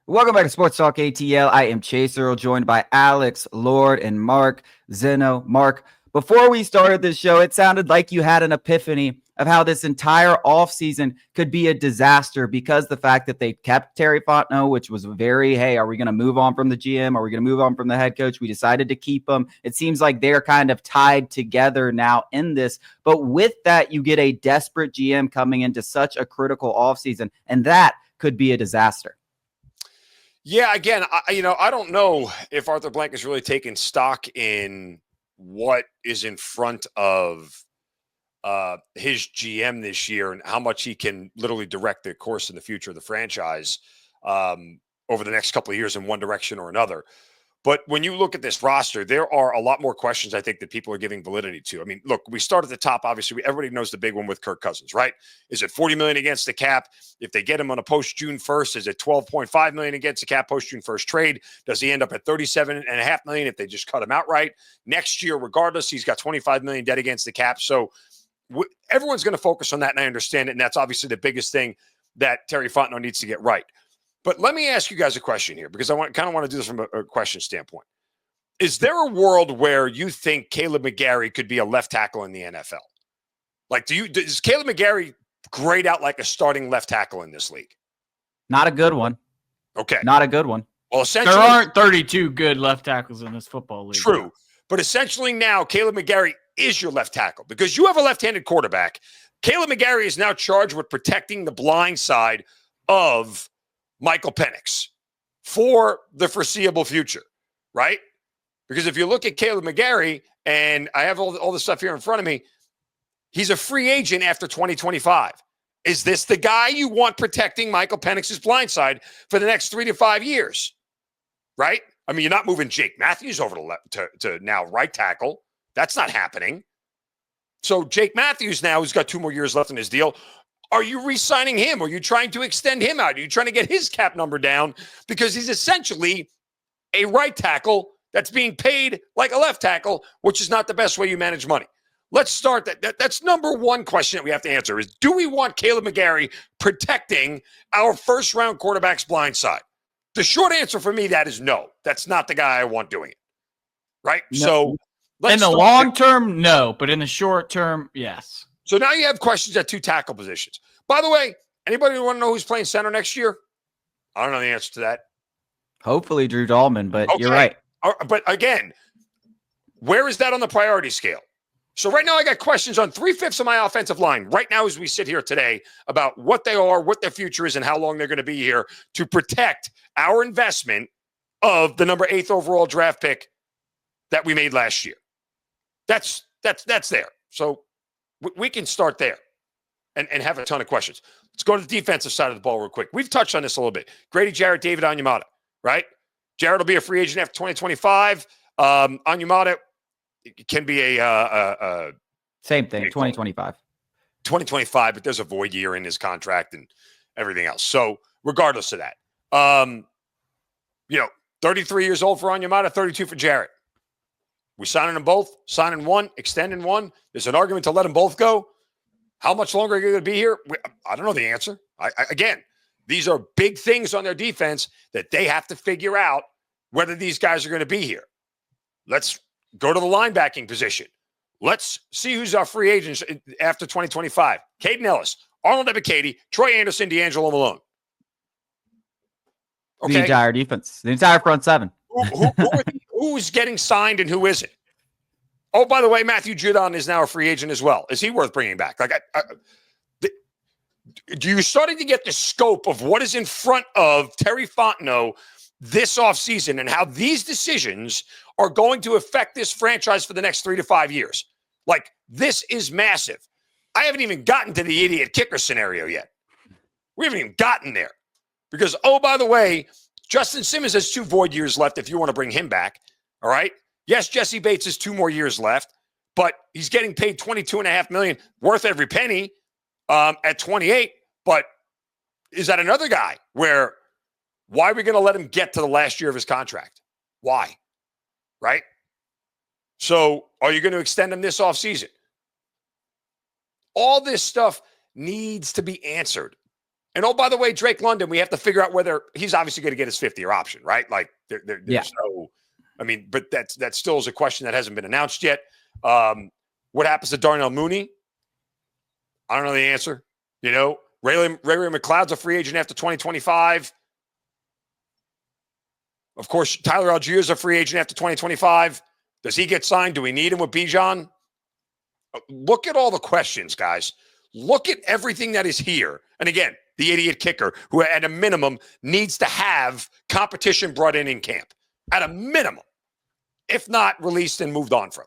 Welcome back to Sports Talk ATL. I am Chase Earl, joined by Alex, Lord, and Mark Zinno. Mark, before we started this show, it sounded like you had an epiphany of how this entire offseason could be a disaster because the fact that they kept Terry Fontenot, which was hey, are we going to move on from the GM? Are we going to move on from the head coach? We decided to keep him. It seems like they're kind of tied together now in this. But with that, you get a desperate GM coming into such a critical offseason, and that could be a disaster. Yeah, again, I don't know if Arthur Blank is really taking stock in what is in front of his GM this year and how much he can literally direct the course in the future of the franchise over the next couple of years in one direction or another. But when you look at this roster, there are a lot more questions, I think, that people are giving validity to. I mean, look, we start at the top. Obviously, everybody knows the big one with Kirk Cousins, right? Is it $40 million against the cap? If they get him on a post-June 1st, is it $12.5 million against the cap post-June 1st trade? Does he end up at $37.5 million if they just cut him outright? Next year, regardless, he's got $25 million debt against the cap. So everyone's going to focus on that, and I understand it, and that's obviously the biggest thing that Terry Fontenot needs to get right. But let me ask you guys a question here, because I kind of want to do this from a question standpoint. Is there a world where you think Caleb McGarry could be a left tackle in the NFL? Like, does Caleb McGarry grade out like a starting left tackle in this league? Not a good one. Okay. Not a good one. Well, essentially, there aren't 32 good left tackles in this football league. True. But essentially now Caleb McGarry is your left tackle because you have a left-handed quarterback. Caleb McGarry is now charged with protecting the blind side of Michael Penix for the foreseeable future, right? Because if you look at Caleb McGarry, and I have all the stuff here in front of me, he's a free agent after 2025. Is this the guy you want protecting Michael Penix's blind side for the next 3 to 5 years, right? I mean, you're not moving Jake Matthews over to now right tackle. That's not happening. So Jake Matthews now has got 2 more years left in his deal. Are you re-signing him? Are you trying to extend him out? Are you trying to get his cap number down? Because he's essentially a right tackle that's being paid like a left tackle, which is not the best way you manage money. Let's start that. That's number one question that we have to answer is, do we want Caleb McGarry protecting our first-round quarterback's blind side? The short answer for me, that is no. That's not the guy I want doing it, right? No. So in the long term, no. But in the short term, yes. So now you have questions at 2 tackle positions. By the way, anybody want to know who's playing center next year? I don't know the answer to that. Hopefully Drew Dahlman, but okay. You're right. But again, where is that on the priority scale? So right now I got questions on 3/5 of my offensive line right now as we sit here today about what they are, what their future is, and how long they're going to be here to protect our investment of the number 8th overall draft pick that we made last year. That's there. So we can start there and have a ton of questions. Let's go to the defensive side of the ball real quick. We've touched on this a little bit. Grady Jarrett, David Onyemata, right? Jarrett will be a free agent after 2025. Onyemata can be a same thing, 2025. 2025, but there's a void year in his contract and everything else. So regardless of that, 33 years old for Onyemata, 32 for Jarrett. We signing them both, signing one, extending one. There's an argument to let them both go. How much longer are you going to be here? I don't know the answer. Again, these are big things on their defense that they have to figure out whether these guys are going to be here. Let's go to the linebacking position. Let's see who's our free agents after 2025. Caden Ellis, Arnold Ebiketie, Troy Anderson, D'Angelo Malone. Okay. The entire defense, the entire front seven. Who's getting signed and who isn't? Oh, by the way, Matthew Judon is now a free agent as well. Is he worth bringing back? Do you starting to get the scope of what is in front of Terry Fontenot this offseason and how these decisions are going to affect this franchise for the next 3 to 5 years? Like, this is massive. I haven't even gotten to the idiot kicker scenario yet. We haven't even gotten there. Because, oh, by the way, Justin Simmons has 2 void years left if you want to bring him back. All right? Yes, Jesse Bates has 2 more years left, but he's getting paid $22.5 million, worth every penny at 28. But is that another guy where why are we going to let him get to the last year of his contract? Why? Right? So are you going to extend him this offseason? All this stuff needs to be answered. And oh, by the way, Drake London, we have to figure out whether he's obviously going to get his 5th-year option, right? Like there's no, I mean, but that still is a question that hasn't been announced yet. What happens to Darnell Mooney? I don't know the answer. You know, Ray McLeod's a free agent after 2025. Of course, Tyler Algier is a free agent after 2025. Does he get signed? Do we need him with Bijan? Look at all the questions, guys. Look at everything that is here. And again, the idiot kicker, who at a minimum needs to have competition brought in camp. At a minimum. If not, released and moved on from.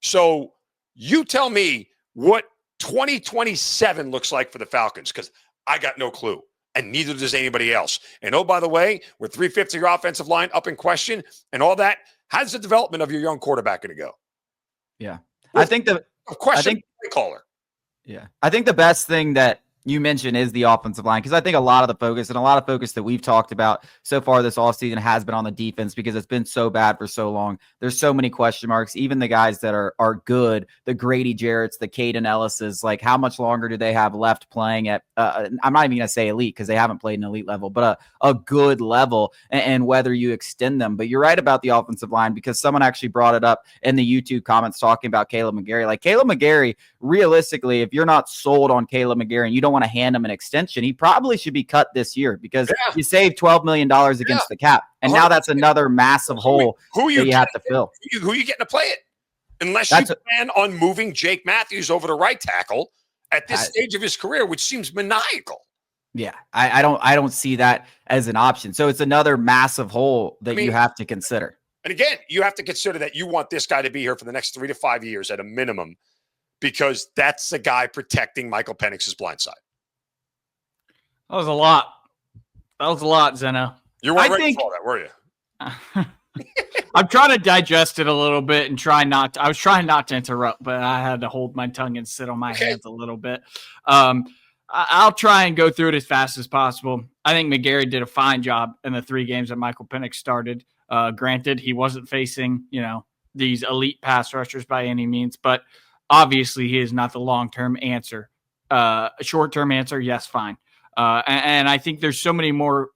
So you tell me what 2027 looks like for the Falcons, because I got no clue. And neither does anybody else. And oh, by the way, with 3/5 of your offensive line up in question and all that, how's the development of your young quarterback going to go? Yeah. I think the caller. Yeah. I think the best thing that you mentioned is the offensive line, because I think a lot of the focus that we've talked about so far this offseason has been on the defense because it's been so bad for so long. There's so many question marks. Even the guys that are good, the Grady Jarrett's, the Caden Ellis's, like how much longer do they have left playing at, I'm not even going to say elite because they haven't played an elite level, but a good level and whether you extend them. But you're right about the offensive line because someone actually brought it up in the YouTube comments talking about Caleb McGarry. Like Caleb McGarry, realistically, if you're not sold on Caleb McGarry and you don't want to hand him an extension, he probably should be cut this year because you saved $12 million against the cap. And now that's another massive hole that you have to fill. Who are you getting to play it? Unless you plan on moving Jake Matthews over to right tackle at this stage of his career, which seems maniacal. Yeah, I don't see that as an option. So it's another massive hole that you have to consider. And again, you have to consider that you want this guy to be here for the next 3 to 5 years at a minimum, because that's the guy protecting Michael Penix's blind side. That was a lot. Zinno. You weren't ready for all that, were you? I'm trying to digest it a little bit and I was trying not to interrupt, but I had to hold my tongue and sit on my hands a little bit. I'll try and go through it as fast as possible. I think McGarry did a fine job in the 3 games that Michael Penix started. Granted, he wasn't facing, these elite pass rushers by any means, but obviously he is not the long-term answer. A short-term answer, yes, fine. And I think there's so many more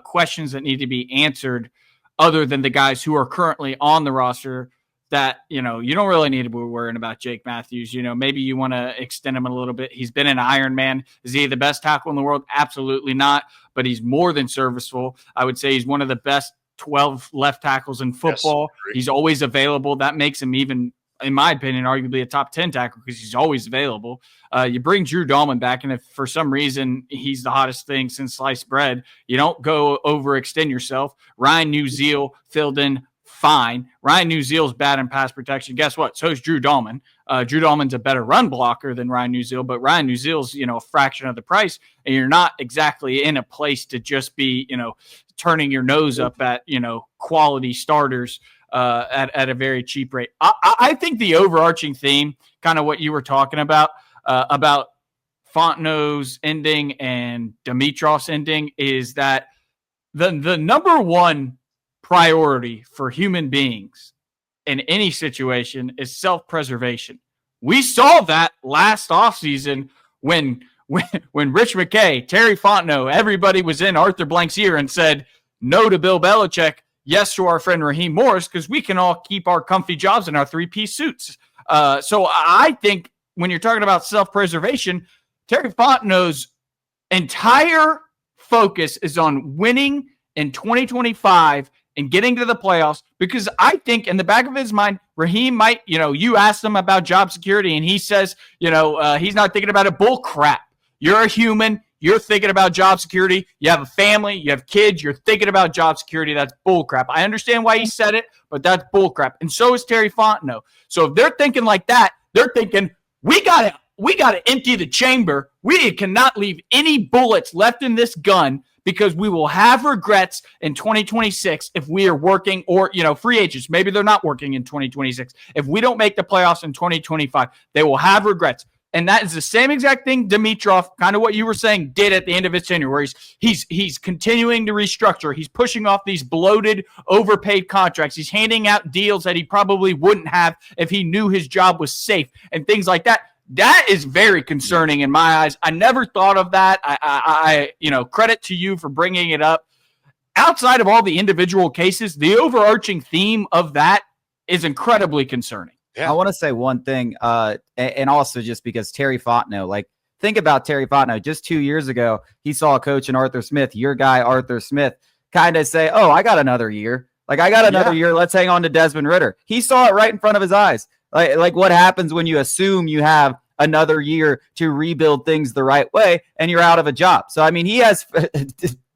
questions that need to be answered other than the guys who are currently on the roster that, you don't really need to be worrying about Jake Matthews. Maybe you want to extend him a little bit. He's been an Iron Man. Is he the best tackle in the world? Absolutely not. But he's more than serviceable. I would say he's one of the best 12 left tackles in football. Yes, he's always available. That makes him even, in my opinion, arguably a top 10 tackle because he's always available. You bring Drew Dahlman back, and if for some reason he's the hottest thing since sliced bread, you don't go overextend yourself. Ryan Newzeal filled in fine. Ryan Newzeal's bad in pass protection. Guess what? So is Drew Dahlman. Drew Dahlman's a better run blocker than Ryan Newzeal, but Ryan Newzeal's, a fraction of the price, and you're not exactly in a place to just be, turning your nose up at, quality starters at a very cheap rate. I think the overarching theme, kind of what you were talking about Fontenot's ending and Dimitrov's ending, is that the number one priority for human beings in any situation is self-preservation. We saw that last offseason when Rich McKay, Terry Fontenot, everybody was in Arthur Blank's ear and said no to Bill Belichick, yes to our friend Raheem Morris, because we can all keep our comfy jobs in our 3-piece suits. So I think when you're talking about self-preservation, Terry Fontenot's entire focus is on winning in 2025 and getting to the playoffs, because I think in the back of his mind, Raheem might, you asked him about job security and he says, he's not thinking about it. Bull crap. You're a human. You're thinking about job security. You have a family. You have kids. You're thinking about job security. That's bull crap. I understand why he said it, but that's bull crap. And so is Terry Fontenot. So if they're thinking like that, they're thinking, we got to empty the chamber. We cannot leave any bullets left in this gun, because we will have regrets in 2026 if we are working, or, free agents. Maybe they're not working in 2026. If we don't make the playoffs in 2025, they will have regrets. And that is the same exact thing Dimitrov, kind of what you were saying, did at the end of his tenure, where he's continuing to restructure. He's pushing off these bloated, overpaid contracts. He's handing out deals that he probably wouldn't have if he knew his job was safe and things like that. That is very concerning in my eyes. I never thought of that. I credit to you for bringing it up. Outside of all the individual cases, the overarching theme of that is incredibly concerning. Yeah. I want to say one thing, and also just because Terry Fontenot, like, think about Terry Fontenot. Just 2 years ago, he saw a coach in Arthur Smith, your guy, Arthur Smith, kind of say, oh, I got another year. Like, I got another year. Let's hang on to Desmond Ridder. He saw it right in front of his eyes. Like what happens when you assume you have another year to rebuild things the right way and you're out of a job. So, I mean, he has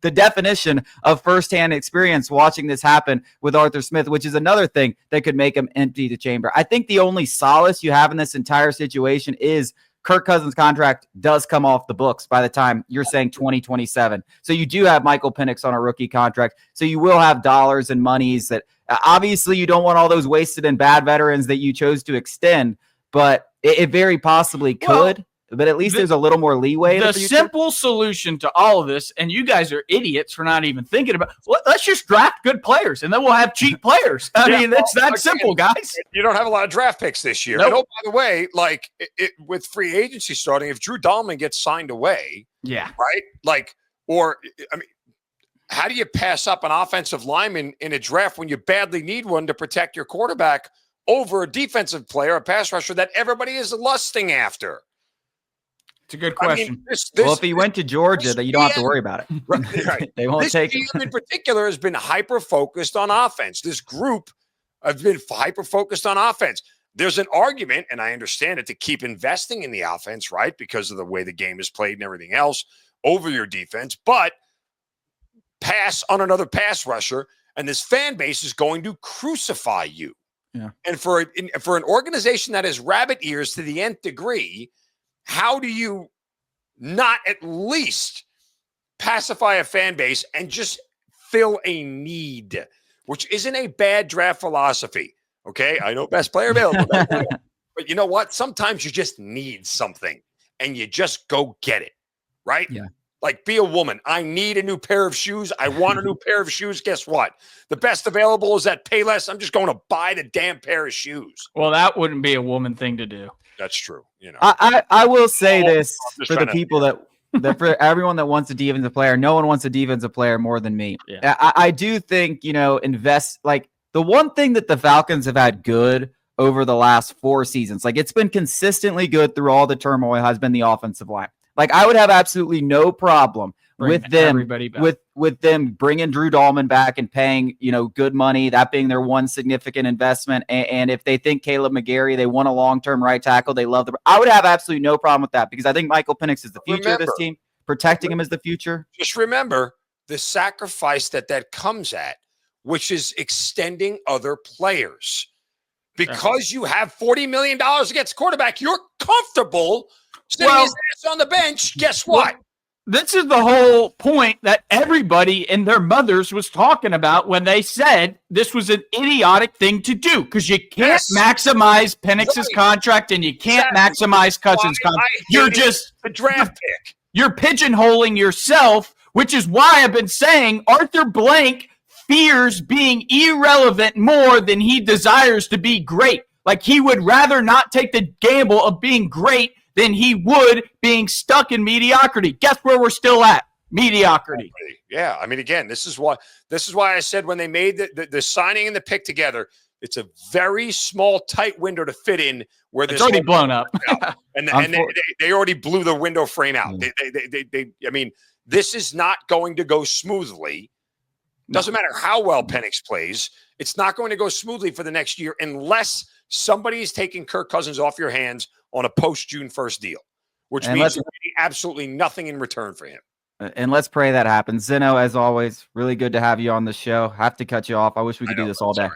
the definition of firsthand experience watching this happen with Arthur Smith, which is another thing that could make him empty the chamber. I think the only solace you have in this entire situation is Kirk Cousins' contract does come off the books by the time you're saying 2027. So you do have Michael Penix on a rookie contract. So you will have dollars and monies that obviously you don't want all those wasted and bad veterans that you chose to extend, but it very possibly could. But at least there's a little more leeway. The simple solution to all of this, and you guys are idiots for not even thinking about, let's just draft good players, and then we'll have cheap players. I mean, it's that simple, guys. You don't have a lot of draft picks this year. Nope. And oh, by the way, like with free agency starting, if Drew Dahlman gets signed away, right? Like, or I mean, how do you pass up an offensive lineman in a draft when you badly need one to protect your quarterback over a defensive player, a pass rusher that everybody is lusting after? It's a good question. I mean, well, if he went to Georgia, then you don't have to worry about it. Right. They won't take him. In particular has been hyper-focused on offense. This group have been hyper-focused on offense. There's an argument, and I understand it, to keep investing in the offense, right, because of the way the game is played and everything else over your defense, but pass on another pass rusher, and this fan base is going to crucify you. Yeah. And for an organization that has rabbit ears to the nth degree, how do you not at least pacify a fan base and just fill a need, which isn't a bad draft philosophy? Okay, I know best player available, but you know what? Sometimes you just need something and you just go get it, right? Yeah. Like, be a woman. I need a new pair of shoes. I want a new pair of shoes. Guess what? The best available is at Payless. I'm just going to buy the damn pair of shoes. Well, that wouldn't be a woman thing to do. That's true. You know, I will say this for the people that for everyone that wants a defensive player, no one wants a defensive player more than me. Yeah. I do think, invest, like, the one thing that the Falcons have had good over the last 4 seasons, like, it's been consistently good through all the turmoil, has been the offensive line. Like, I would have absolutely no problem with them bringing Drew Dahlman back and paying, good money, that being their one significant investment. And if they think Caleb McGarry, they want a long-term right tackle, they love I would have absolutely no problem with that, because I think Michael Penix is the future of this team. Protecting him is the future. Just remember the sacrifice that comes at, which is extending other players. Because you have $40 million against quarterback, you're comfortable sitting his ass on the bench. Guess what? This is the whole point that everybody and their mothers was talking about when they said this was an idiotic thing to do, because you can't maximize Penix's contract and you can't maximize Cousins' contract. You're just a draft pick. You're pigeonholing yourself, which is why I've been saying Arthur Blank fears being irrelevant more than he desires to be great. Like, he would rather not take the gamble of being great than he would being stuck in mediocrity. Guess where we're still at? Mediocrity. Yeah, I mean, again, this is why I said when they made the signing and the pick together, it's a very small, tight window to fit in. Where it's already blown up, and they already blew the window frame out. I mean, this is not going to go smoothly. Doesn't matter how well Penix plays. It's not going to go smoothly for the next year unless somebody is taking Kirk Cousins off your hands on a post-June 1st deal, which means you're getting absolutely nothing in return for him. And let's pray that happens. Zinno, as always, really good to have you on the show. Have to cut you off. I wish we could do this all day.